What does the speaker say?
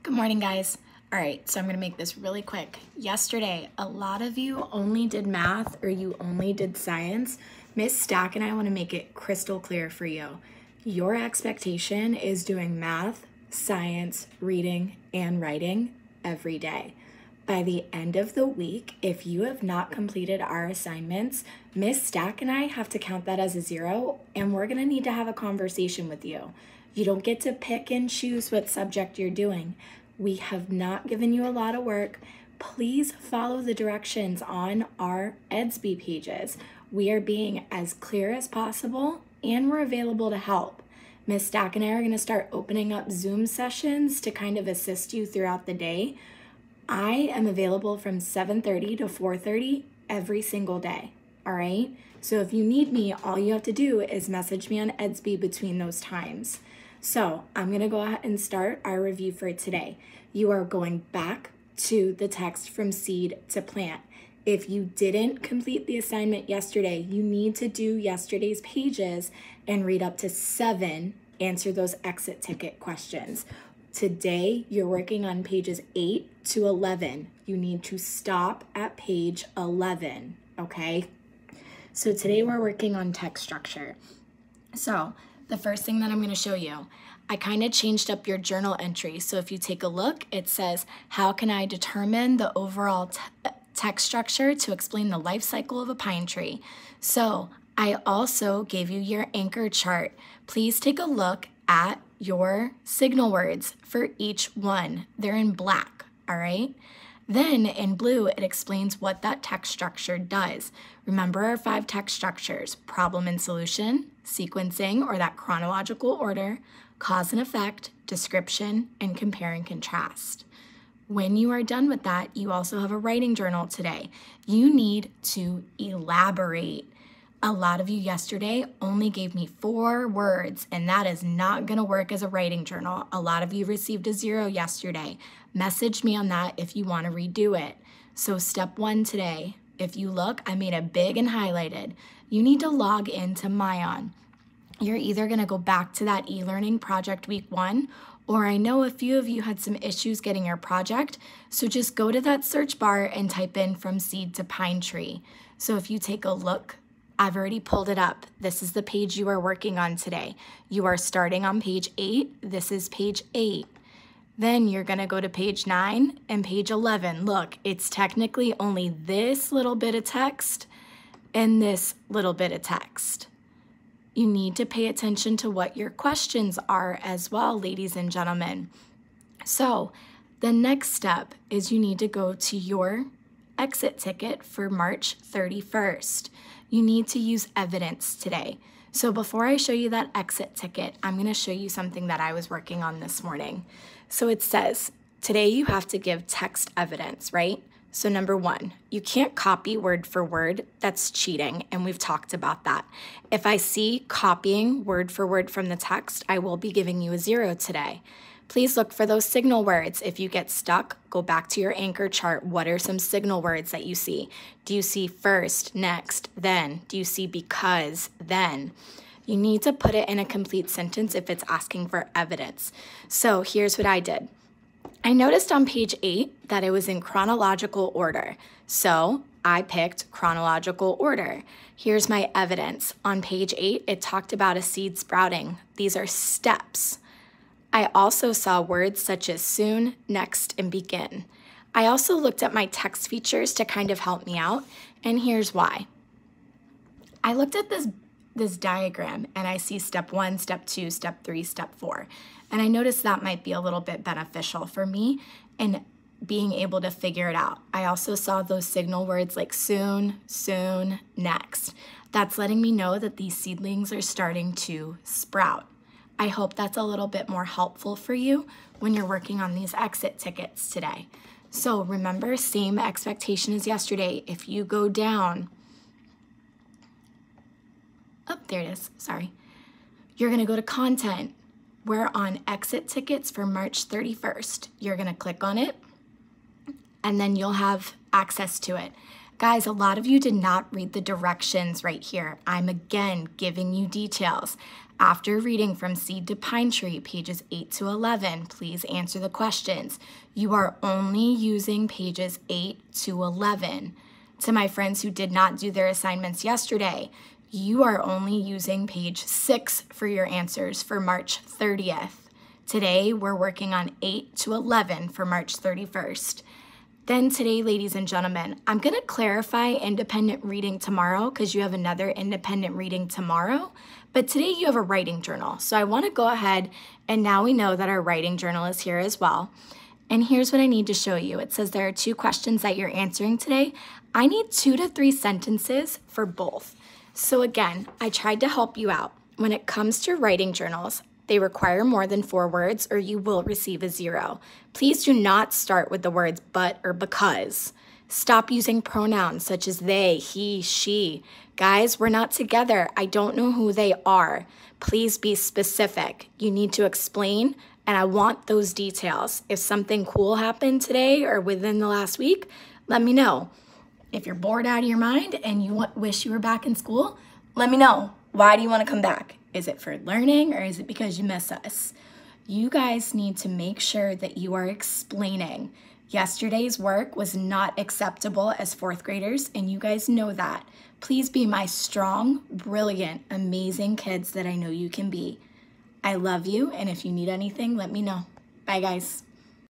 Good morning, guys. All right, so I'm gonna make this really quick. Yesterday, a lot of you only did math or you only did science. Miss Stack and I wanna make it crystal clear for you. Your expectation is doing math, science, reading, and writing every day. By the end of the week, if you have not completed our assignments, Miss Stack and I have to count that as a 0, and we're gonna need to have a conversation with you. You don't get to pick and choose what subject you're doing. We have not given you a lot of work. Please follow the directions on our EDSB pages. We are being as clear as possible, and we're available to help. Miss Stack and I are gonna start opening up Zoom sessions to kind of assist you throughout the day. I am available from 7:30 to 4:30 every single day, all right? So if you need me, all you have to do is message me on EDSB between those times. So I'm gonna go ahead and start our review for today. You are going back to the text from seed to plant. If you didn't complete the assignment yesterday, you need to do yesterday's pages and read up to 7, answer those exit ticket questions. Today, you're working on pages 8 to 11. You need to stop at page 11, okay? So today we're working on text structure. So the first thing that I'm gonna show you, I kind of changed up your journal entry. So if you take a look, it says, how can I determine the overall text structure to explain the life cycle of a pine tree? So I also gave you your anchor chart. Please take a look at your signal words for each one. They're in black, all right? Then in blue, it explains what that text structure does. Remember our 5 text structures: problem and solution, sequencing or that chronological order, cause and effect, description, and compare and contrast. When you are done with that, you also have a writing journal today. You need to elaborate. A lot of you yesterday only gave me 4 words, and that is not gonna work as a writing journal. A lot of you received a 0 yesterday. Message me on that if you wanna redo it. So step 1 today, if you look, I made it big and highlighted. You need to log into Myon. You're either gonna go back to that e-learning project week 1, or I know a few of you had some issues getting your project, so just go to that search bar and type in from seed to pine tree. So if you take a look, I've already pulled it up. This is the page you are working on today. You are starting on page 8. This is page 8. Then you're gonna go to page 9 and page 11. Look, it's technically only this little bit of text and this little bit of text. You need to pay attention to what your questions are as well, ladies and gentlemen. So the next step is you need to go to your exit ticket for March 31st. You need to use evidence today. So before I show you that exit ticket, I'm gonna show you something that I was working on this morning. So it says, today you have to give text evidence, right? So number 1, you can't copy word for word. That's cheating, and we've talked about that. If I see copying word for word from the text, I will be giving you a 0 today. Please look for those signal words. If you get stuck, go back to your anchor chart. What are some signal words that you see? Do you see first, next, then? Do you see because, then? You need to put it in a complete sentence if it's asking for evidence. So here's what I did. I noticed on page 8 that it was in chronological order. So I picked chronological order. Here's my evidence. On page 8, it talked about a seed sprouting. These are steps. I also saw words such as soon, next, and begin. I also looked at my text features to kind of help me out, and here's why. I looked at this diagram, and I see step 1, step 2, step 3, step 4, and I noticed that might be a little bit beneficial for me in being able to figure it out. I also saw those signal words like soon, next. That's letting me know that these seedlings are starting to sprout. I hope that's a little bit more helpful for you when you're working on these exit tickets today. So remember, same expectation as yesterday. If you go down, oh, there it is, sorry. You're gonna go to content. We're on exit tickets for March 31st. You're gonna click on it, and then you'll have access to it. Guys, a lot of you did not read the directions right here. I'm again giving you details. After reading From Seed to Pine Tree, pages 8 to 11, please answer the questions. You are only using pages 8 to 11. To my friends who did not do their assignments yesterday, you are only using page 6 for your answers for March 30th. Today, we're working on 8 to 11 for March 31st. Then today, ladies and gentlemen, I'm going to clarify independent reading tomorrow because you have another independent reading tomorrow. But today you have a writing journal. So I want to go ahead, and now we know that our writing journal is here as well. And here's what I need to show you. It says there are 2 questions that you're answering today. I need 2 to 3 sentences for both. So again, I tried to help you out. When it comes to writing journals, they require more than 4 words or you will receive a 0. Please do not start with the words but or because. Stop using pronouns such as they, he, she. Guys, we're not together. I don't know who they are. Please be specific. You need to explain, and I want those details. If something cool happened today or within the last week, let me know. If you're bored out of your mind and you wish you were back in school, let me know. Why do you want to come back? Is it for learning or is it because you miss us? You guys need to make sure that you are explaining. Yesterday's work was not acceptable as 4th graders, and you guys know that. Please be my strong, brilliant, amazing kids that I know you can be. I love you, and if you need anything, let me know. Bye, guys.